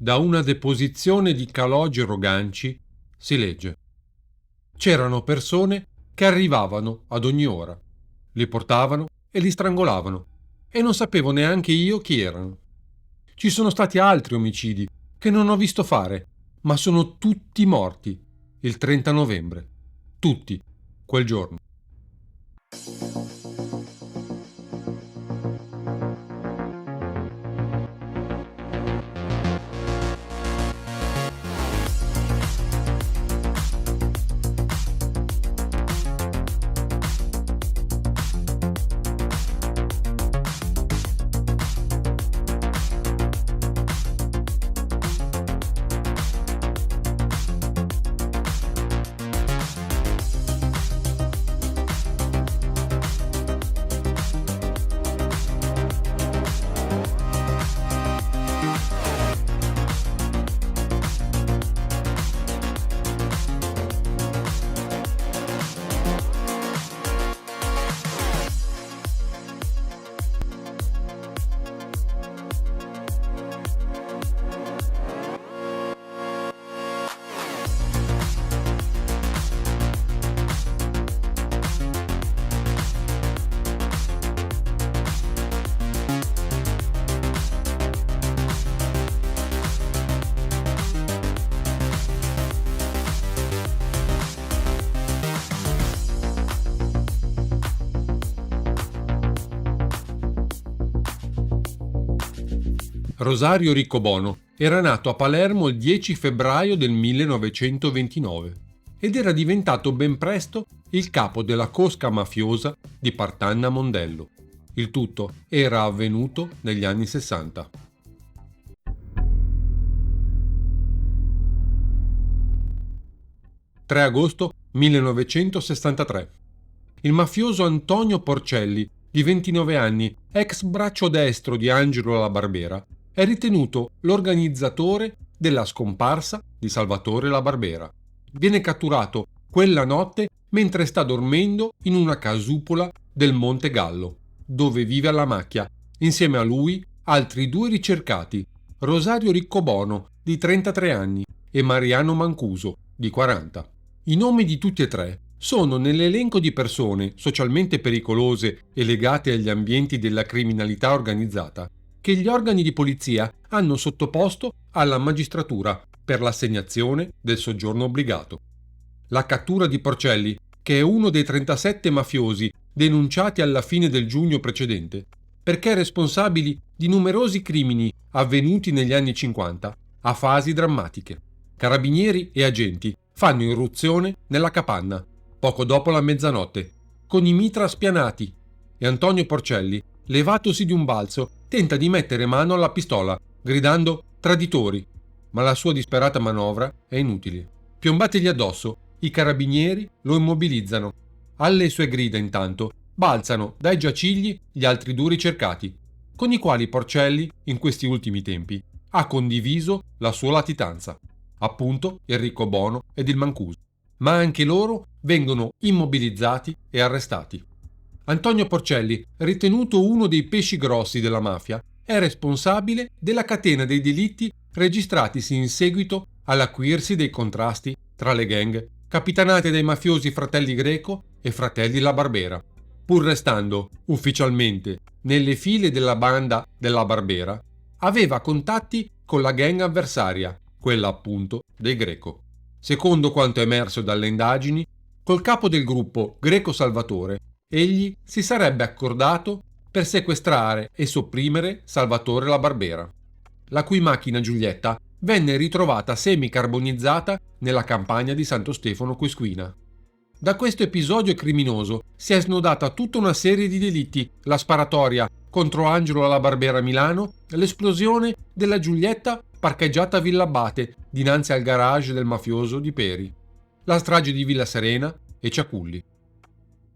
da una deposizione di Calogero Ganci, si legge: c'erano persone che arrivavano ad ogni ora, li portavano e li strangolavano, e non sapevo neanche io chi erano. Ci sono stati altri omicidi che non ho visto fare, ma sono tutti morti il 30 novembre. Tutti, quel giorno. Rosario Riccobono era nato a Palermo il 10 febbraio del 1929 ed era diventato ben presto il capo della cosca mafiosa di Partanna Mondello. Il tutto era avvenuto negli anni 60. «3 agosto 1963. Il mafioso Antonio Porcelli, di 29 anni, ex braccio destro di Angelo La Barbera, è ritenuto l'organizzatore della scomparsa di Salvatore La Barbera. Viene catturato quella notte mentre sta dormendo in una casupola del Monte Gallo, dove vive alla macchia, insieme a lui altri 2 ricercati, Rosario Riccobono, di 33 anni, e Mariano Mancuso, di 40. I nomi di tutti e 3 sono nell'elenco di persone socialmente pericolose e legate agli ambienti della criminalità organizzata che gli organi di polizia hanno sottoposto alla magistratura per l'assegnazione del soggiorno obbligato. La cattura di Porcelli, che è uno dei 37 mafiosi denunciati alla fine del giugno precedente, perché responsabili di numerosi crimini avvenuti negli anni 50, ha fasi drammatiche. Carabinieri e agenti fanno irruzione nella capanna, poco dopo la mezzanotte, con i mitra spianati, e Antonio Porcelli, levatosi di un balzo, tenta di mettere mano alla pistola, gridando «traditori», ma la sua disperata manovra è inutile. Piombategli addosso, i carabinieri lo immobilizzano. Alle sue grida, intanto, balzano dai giacigli gli altri 2 ricercati, con i quali Porcelli, in questi ultimi tempi, ha condiviso la sua latitanza, appunto il Riccobono ed il Mancuso. Ma anche loro vengono immobilizzati e arrestati. Antonio Porcelli, ritenuto uno dei pesci grossi della mafia, è responsabile della catena dei delitti registratisi in seguito all'acuirsi dei contrasti tra le gang capitanate dai mafiosi fratelli Greco e fratelli La Barbera, pur restando ufficialmente nelle file della banda della Barbera. Aveva contatti con la gang avversaria, quella appunto dei Greco. Secondo quanto emerso dalle indagini, col capo del gruppo Greco Salvatore, egli si sarebbe accordato per sequestrare e sopprimere Salvatore La Barbera, la cui macchina Giulietta venne ritrovata semicarbonizzata nella campagna di Santo Stefano Quisquina. Da questo episodio criminoso si è snodata tutta una serie di delitti: la sparatoria contro Angelo La Barbera a Milano, l'esplosione della Giulietta parcheggiata a Villa Abate dinanzi al garage del mafioso di Peri, la strage di Villa Serena e Ciaculli.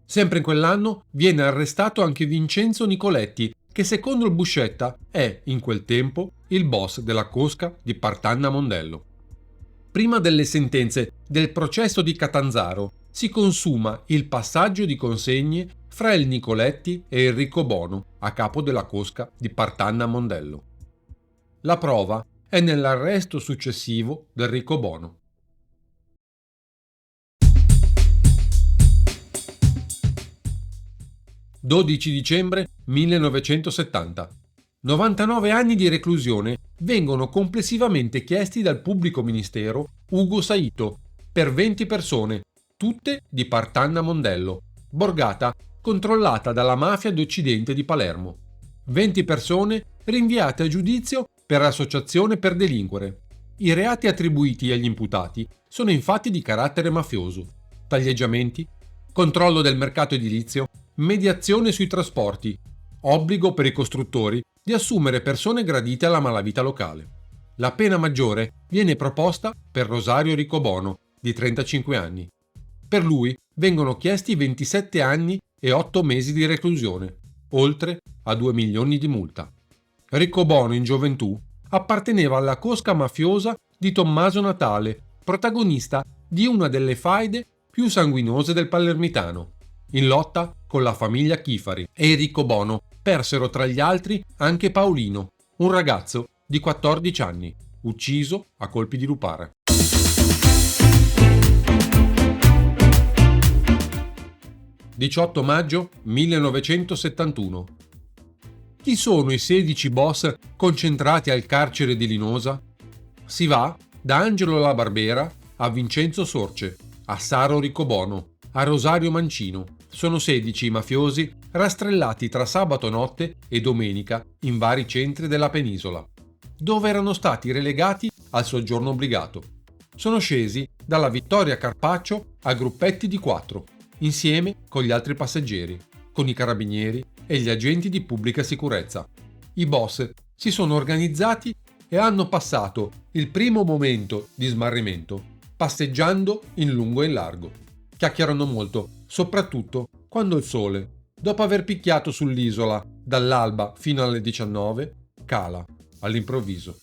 Sempre in quell'anno viene arrestato anche Vincenzo Nicoletti, che secondo il Buscetta è, in quel tempo, il boss della cosca di Partanna Mondello. Prima delle sentenze del processo di Catanzaro si consuma il passaggio di consegne fra il Nicoletti e il Riccobono a capo della cosca di Partanna Mondello. La prova è nell'arresto successivo del Riccobono. «12 dicembre 1970. 99 anni di reclusione vengono complessivamente chiesti dal pubblico ministero Ugo Saito per 20 persone, tutte di Partanna Mondello, borgata controllata dalla mafia d'Occidente di Palermo. 20 persone rinviate a giudizio per associazione per delinquere. I reati attribuiti agli imputati sono infatti di carattere mafioso: taglieggiamenti, controllo del mercato edilizio, mediazione sui trasporti, obbligo per i costruttori di assumere persone gradite alla malavita locale. La pena maggiore viene proposta per Rosario Riccobono, di 35 anni. Per lui vengono chiesti 27 anni e 8 mesi di reclusione, oltre a 2 milioni di multa. Riccobono in gioventù apparteneva alla cosca mafiosa di Tommaso Natale, protagonista di una delle faide più sanguinose del palermitano, in lotta con la famiglia Chifari, e i Riccobono persero tra gli altri anche Paolino, un ragazzo di 14 anni, ucciso a colpi di lupara. «18 maggio 1971. Chi sono i 16 boss concentrati al carcere di Linosa? Si va da Angelo La Barbera a Vincenzo Sorce, a Saro Riccobono, a Rosario Mancino. Sono 16 i mafiosi rastrellati tra sabato notte e domenica in vari centri della penisola, dove erano stati relegati al soggiorno obbligato. Sono scesi dalla Vittoria Carpaccio a gruppetti di 4, insieme con gli altri passeggeri, con i carabinieri e gli agenti di pubblica sicurezza. I boss si sono organizzati e hanno passato il primo momento di smarrimento passeggiando in lungo e in largo. Chiacchierano molto, soprattutto quando il sole, dopo aver picchiato sull'isola dall'alba fino alle 19, cala all'improvviso.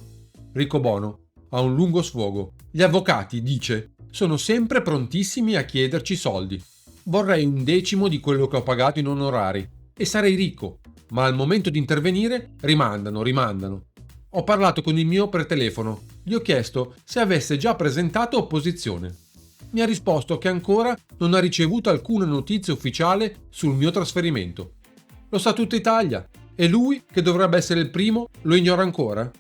Riccobono ha un lungo sfogo. Gli avvocati, dice, sono sempre prontissimi a chiederci soldi. Vorrei 1/10 di quello che ho pagato in onorari e sarei ricco, ma al momento di intervenire rimandano. Ho parlato con il mio per telefono, gli ho chiesto se avesse già presentato opposizione. Mi ha risposto che ancora non ha ricevuto alcuna notizia ufficiale sul mio trasferimento. Lo sa tutta Italia e lui, che dovrebbe essere il primo, lo ignora ancora?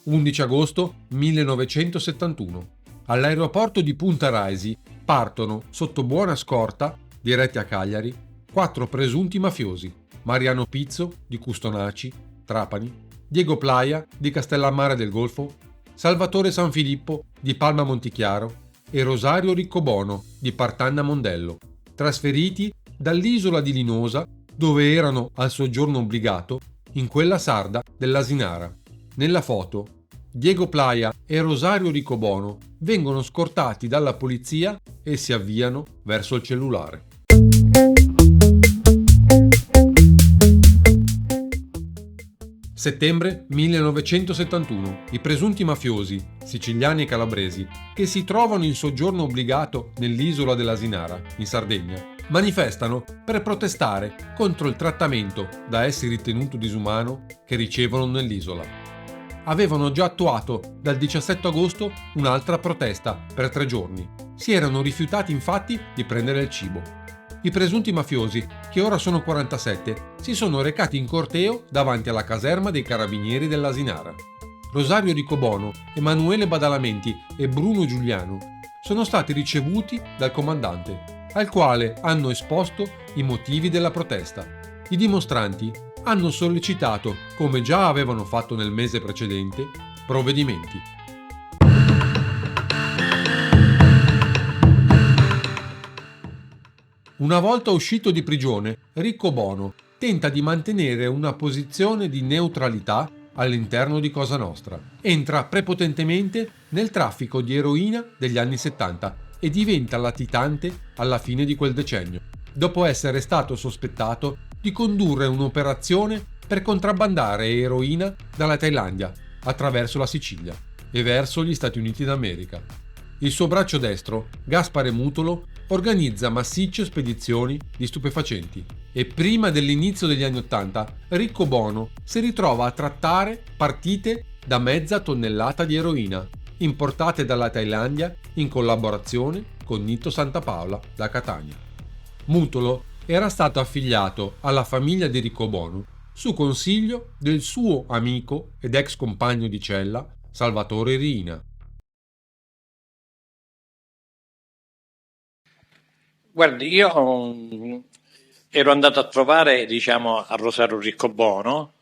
«11 agosto 1971. All'aeroporto di Punta Raisi partono, sotto buona scorta, diretti a Cagliari, 4 presunti mafiosi: Mariano Pizzo di Custonaci, Trapani, Diego Playa di Castellammare del Golfo, Salvatore Sanfilippo di Palma Montichiaro e Rosario Riccobono di Partanna Mondello, trasferiti dall'isola di Linosa, dove erano al soggiorno obbligato, in quella sarda dell'Asinara. Nella foto Diego Playa e Rosario Riccobono vengono scortati dalla polizia e si avviano verso il cellulare. Settembre 1971. I presunti mafiosi, siciliani e calabresi, che si trovano in soggiorno obbligato nell'isola dell'Asinara, in Sardegna, manifestano per protestare contro il trattamento da essi ritenuto disumano che ricevono nell'isola. Avevano già attuato dal 17 agosto un'altra protesta per 3 giorni. Si erano rifiutati infatti di prendere il cibo. I presunti mafiosi, che ora sono 47, si sono recati in corteo davanti alla caserma dei carabinieri dell'Asinara. Rosario Riccobono, Emanuele Badalamenti e Bruno Giuliano sono stati ricevuti dal comandante, al quale hanno esposto i motivi della protesta. I dimostranti hanno sollecitato, come già avevano fatto nel mese precedente, provvedimenti. Una volta uscito di prigione, Riccobono tenta di mantenere una posizione di neutralità all'interno di Cosa Nostra. Entra prepotentemente nel traffico di eroina degli anni 70 e diventa latitante alla fine di quel decennio, dopo essere stato sospettato di condurre un'operazione per contrabbandare eroina dalla Thailandia attraverso la Sicilia e verso gli Stati Uniti d'America. Il suo braccio destro, Gaspare Mutolo, organizza massicce spedizioni di stupefacenti e prima dell'inizio degli anni '80 Riccobono si ritrova a trattare partite da mezza tonnellata di eroina, importate dalla Thailandia in collaborazione con Nitto Santa Paola da Catania. Mutolo era stato affiliato alla famiglia di Riccobono su consiglio del suo amico ed ex compagno di cella Salvatore Riina. Guardi, io ero andato a trovare, a Rosario Riccobono,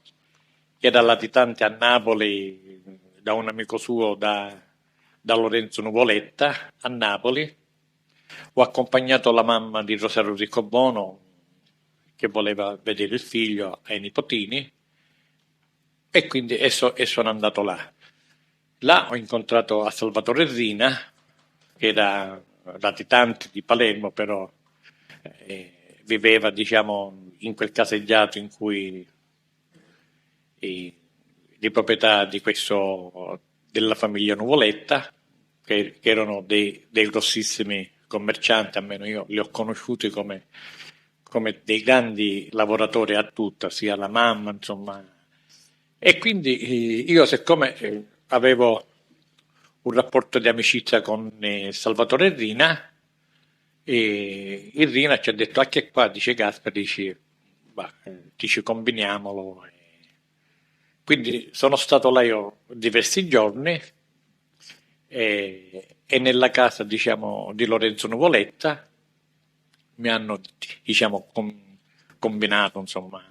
che era latitante a Napoli da un amico suo, da Lorenzo Nuvoletta, a Napoli. Ho accompagnato la mamma di Rosario Riccobono, che voleva vedere il figlio e i nipotini, e quindi sono andato là. Là ho incontrato a Salvatore Rina, che era latitante di Palermo, però viveva, in quel caseggiato in cui di proprietà della famiglia Nuvoletta, che erano dei grossissimi commercianti, almeno io li ho conosciuti come dei grandi lavoratori a tutta, sia la mamma, insomma. E quindi io, siccome avevo un rapporto di amicizia con Salvatore Rina, e il Rina ci ha detto anche qua, dice Gaspar, dici combiniamolo. Quindi sono stato là io diversi giorni e nella casa di Lorenzo Nuvoletta mi hanno combinato, insomma,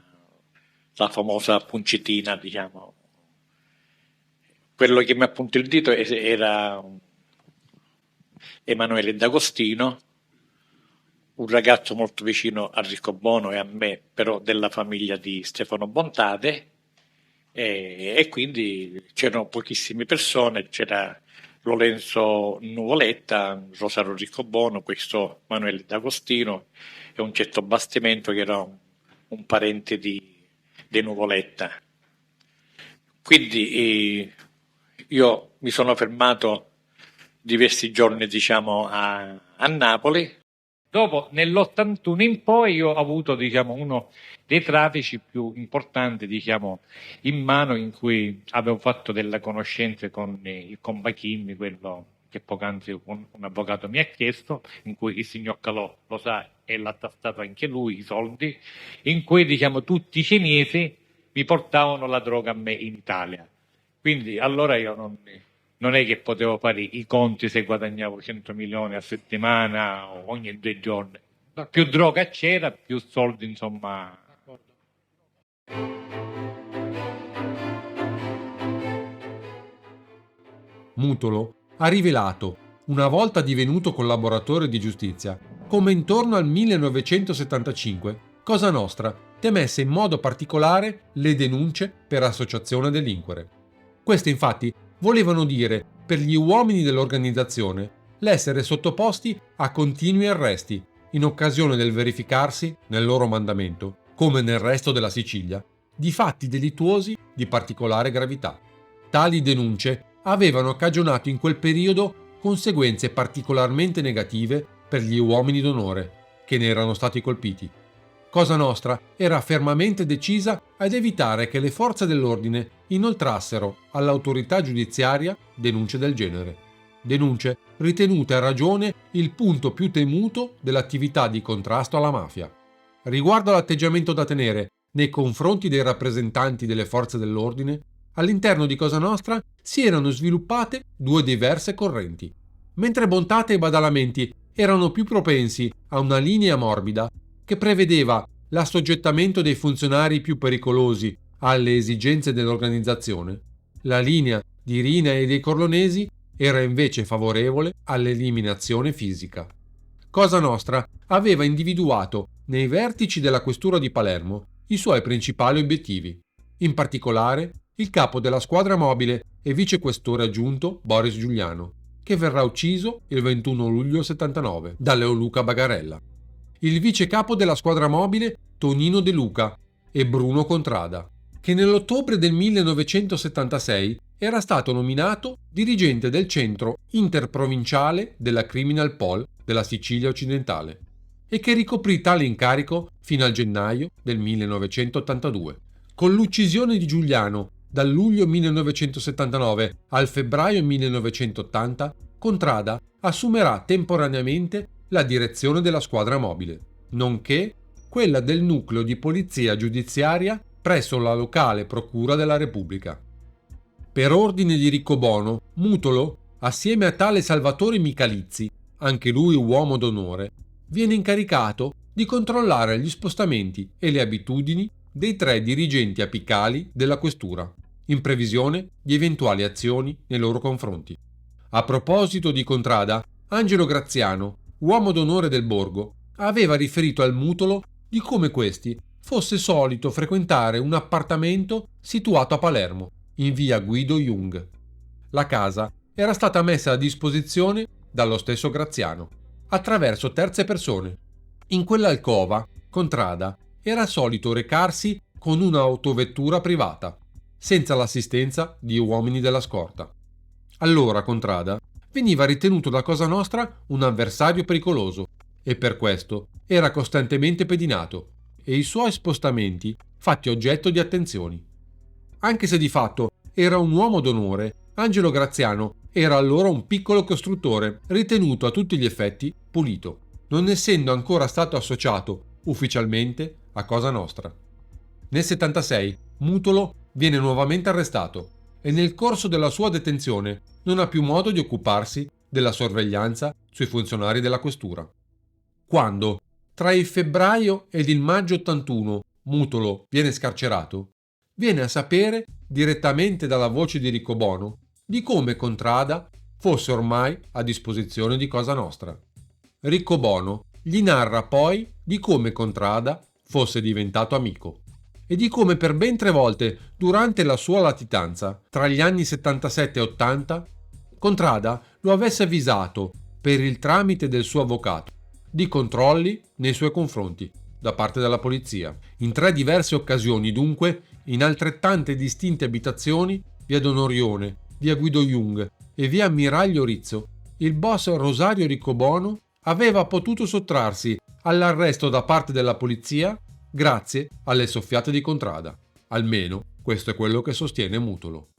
la famosa puncitina, Quello che mi ha punto il dito era Emanuele D'Agostino, un ragazzo molto vicino a Riccobono e a me, però della famiglia di Stefano Bontate, e quindi c'erano pochissime persone, c'era Lorenzo Nuvoletta, Rosario Riccobono, questo Emanuele D'Agostino e un certo Bastimento che era un parente di Nuvoletta. Quindi io mi sono fermato diversi giorni, a Napoli. Dopo, nell'81 in poi, io ho avuto, uno dei traffici più importanti, in mano, in cui avevo fatto delle conoscenze con il Compachimmi, quello che poc'anzi un avvocato mi ha chiesto, in cui il signor Calò lo sa e l'ha tastato anche lui, i soldi, in cui, tutti i cinesi mi portavano la droga a me in Italia. Quindi allora io non è che potevo fare i conti se guadagnavo 100 milioni a settimana o ogni 2 giorni. Più droga c'era, più soldi, insomma. Mutolo ha rivelato, una volta divenuto collaboratore di giustizia, come intorno al 1975 Cosa Nostra temesse in modo particolare le denunce per associazione a delinquere. Queste infatti volevano dire, per gli uomini dell'organizzazione, l'essere sottoposti a continui arresti in occasione del verificarsi nel loro mandamento, come nel resto della Sicilia, di fatti delittuosi di particolare gravità. Tali denunce avevano cagionato in quel periodo conseguenze particolarmente negative per gli uomini d'onore che ne erano stati colpiti. Cosa Nostra era fermamente decisa ad evitare che le forze dell'ordine inoltrassero all'autorità giudiziaria denunce del genere. Denunce ritenute a ragione il punto più temuto dell'attività di contrasto alla mafia. Riguardo all'atteggiamento da tenere nei confronti dei rappresentanti delle forze dell'ordine, all'interno di Cosa Nostra si erano sviluppate 2 diverse correnti. Mentre Bontate e Badalamenti erano più propensi a una linea morbida che prevedeva l'assoggettamento dei funzionari più pericolosi alle esigenze dell'organizzazione, la linea di Rina e dei Corlonesi era invece favorevole all'eliminazione fisica. Cosa Nostra aveva individuato nei vertici della questura di Palermo i suoi principali obiettivi, in particolare il capo della squadra mobile e vicequestore aggiunto Boris Giuliano, che verrà ucciso il 21 luglio 79 da Leoluca Bagarella, il vice capo della squadra mobile Tonino De Luca e Bruno Contrada, che nell'ottobre del 1976 era stato nominato dirigente del centro interprovinciale della Criminal Pol della Sicilia occidentale e che ricoprì tale incarico fino al gennaio del 1982. Con l'uccisione di Giuliano dal luglio 1979 al febbraio 1980, Contrada assumerà temporaneamente la direzione della squadra mobile, nonché quella del nucleo di polizia giudiziaria presso la locale Procura della Repubblica. Per ordine di Riccobono, Mutolo, assieme a tale Salvatore Michalizzi, anche lui uomo d'onore, viene incaricato di controllare gli spostamenti e le abitudini dei 3 dirigenti apicali della questura, in previsione di eventuali azioni nei loro confronti. A proposito di Contrada, Angelo Graziano, uomo d'onore del borgo, aveva riferito al Mutolo di come questi fosse solito frequentare un appartamento situato a Palermo, in via Guido Jung. La casa era stata messa a disposizione dallo stesso Graziano, attraverso terze persone. In quell'alcova, Contrada era solito recarsi con un'autovettura privata, senza l'assistenza di uomini della scorta. Allora Contrada veniva ritenuto da Cosa Nostra un avversario pericoloso e per questo era costantemente pedinato e i suoi spostamenti fatti oggetto di attenzioni. Anche se di fatto era un uomo d'onore, Angelo Graziano era allora un piccolo costruttore ritenuto a tutti gli effetti pulito, non essendo ancora stato associato ufficialmente a Cosa Nostra. Nel 76 Mutolo viene nuovamente arrestato e nel corso della sua detenzione non ha più modo di occuparsi della sorveglianza sui funzionari della questura. Quando, tra il febbraio ed il maggio 81, Mutolo viene scarcerato, viene a sapere direttamente dalla voce di Riccobono di come Contrada fosse ormai a disposizione di Cosa Nostra. Riccobono gli narra poi di come Contrada fosse diventato amico e di come per ben 3 volte durante la sua latitanza tra gli anni 77 e 80 Contrada lo avesse avvisato per il tramite del suo avvocato di controlli nei suoi confronti da parte della polizia. In 3 diverse occasioni, dunque, in altrettante distinte abitazioni, via Donorione, via Guido Jung e via Ammiraglio Rizzo, il boss Rosario Riccobono aveva potuto sottrarsi all'arresto da parte della polizia grazie alle soffiate di Contrada. Almeno questo è quello che sostiene Mutolo.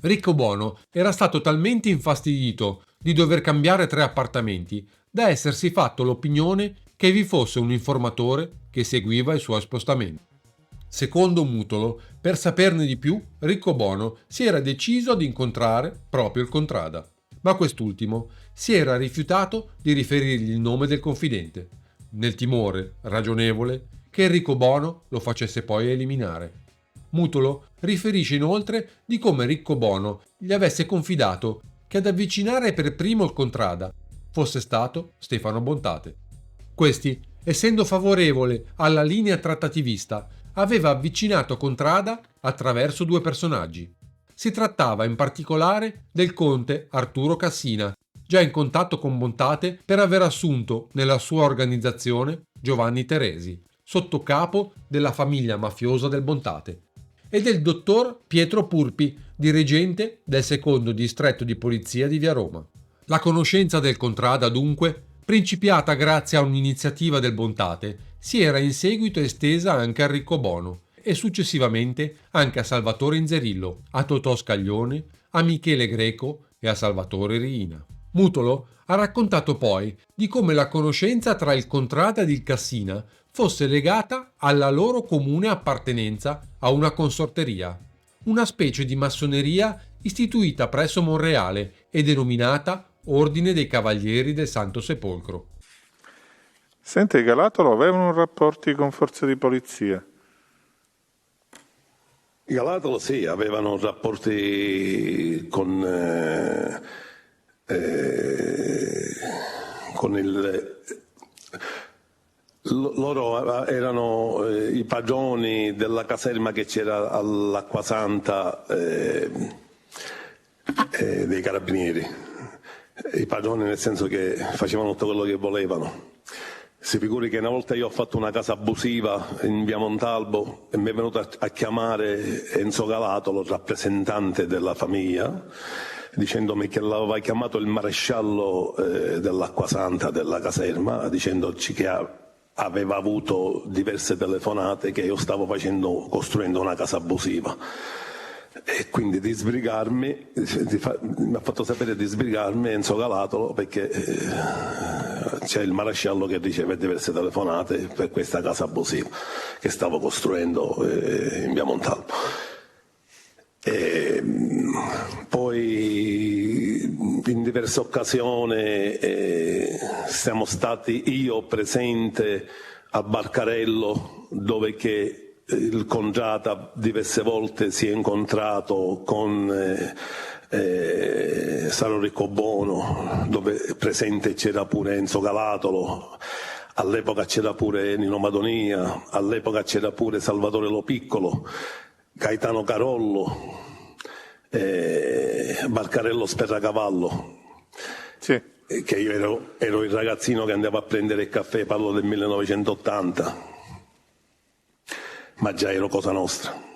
Riccobono era stato talmente infastidito di dover cambiare 3 appartamenti da essersi fatto l'opinione che vi fosse un informatore che seguiva i suoi spostamenti. Secondo Mutolo, per saperne di più, Riccobono si era deciso ad incontrare proprio il Contrada, ma quest'ultimo si era rifiutato di riferirgli il nome del confidente, nel timore, ragionevole, che Riccobono lo facesse poi eliminare. Mutolo riferisce inoltre di come Riccobono gli avesse confidato che ad avvicinare per primo il Contrada fosse stato Stefano Bontate. Questi, essendo favorevole alla linea trattativista, aveva avvicinato Contrada attraverso 2 personaggi. Si trattava in particolare del conte Arturo Cassina, già in contatto con Bontate per aver assunto nella sua organizzazione Giovanni Teresi, sottocapo della famiglia mafiosa del Bontate, e del dottor Pietro Purpi, dirigente del 2° distretto di polizia di via Roma. La conoscenza del Contrada, dunque, principiata grazie a un'iniziativa del Bontate, si era in seguito estesa anche a Riccobono e successivamente anche a Salvatore Inzerillo, a Totò Scaglione, a Michele Greco e a Salvatore Riina. Mutolo ha raccontato poi di come la conoscenza tra il Contrada ed il Cassina fosse legata alla loro comune appartenenza a una consorteria, una specie di massoneria istituita presso Monreale e denominata Ordine dei Cavalieri del Santo Sepolcro. Sente, i Galatolo avevano rapporti con forze di polizia? I Galatolo sì, avevano rapporti con il... Loro erano i padroni della caserma che c'era all'Acquasanta dei Carabinieri. I padroni nel senso che facevano tutto quello che volevano. Si figuri che una volta io ho fatto una casa abusiva in via Montalbo e mi è venuto a chiamare Enzo Galatolo, rappresentante della famiglia, dicendomi che l'aveva chiamato il maresciallo dell'Acquasanta della caserma, dicendoci che aveva avuto diverse telefonate che io stavo costruendo una casa abusiva. E quindi di sbrigarmi, mi ha fatto sapere di sbrigarmi Enzo Galatolo, perché c'è il maresciallo che riceve diverse telefonate per questa casa abusiva che stavo costruendo in via Montalbo. Poi in diverse occasioni siamo stati io presente a Barcarello, dove che il Congiata diverse volte si è incontrato con Saro Riccobono, dove presente c'era pure Enzo Galatolo, all'epoca c'era pure Nino Madonia, all'epoca c'era pure Salvatore Lopiccolo, Gaetano Carollo, Barcarello Sperracavallo. Sì. Che io ero il ragazzino che andava a prendere il caffè, parlo del 1980, ma già ero Cosa Nostra.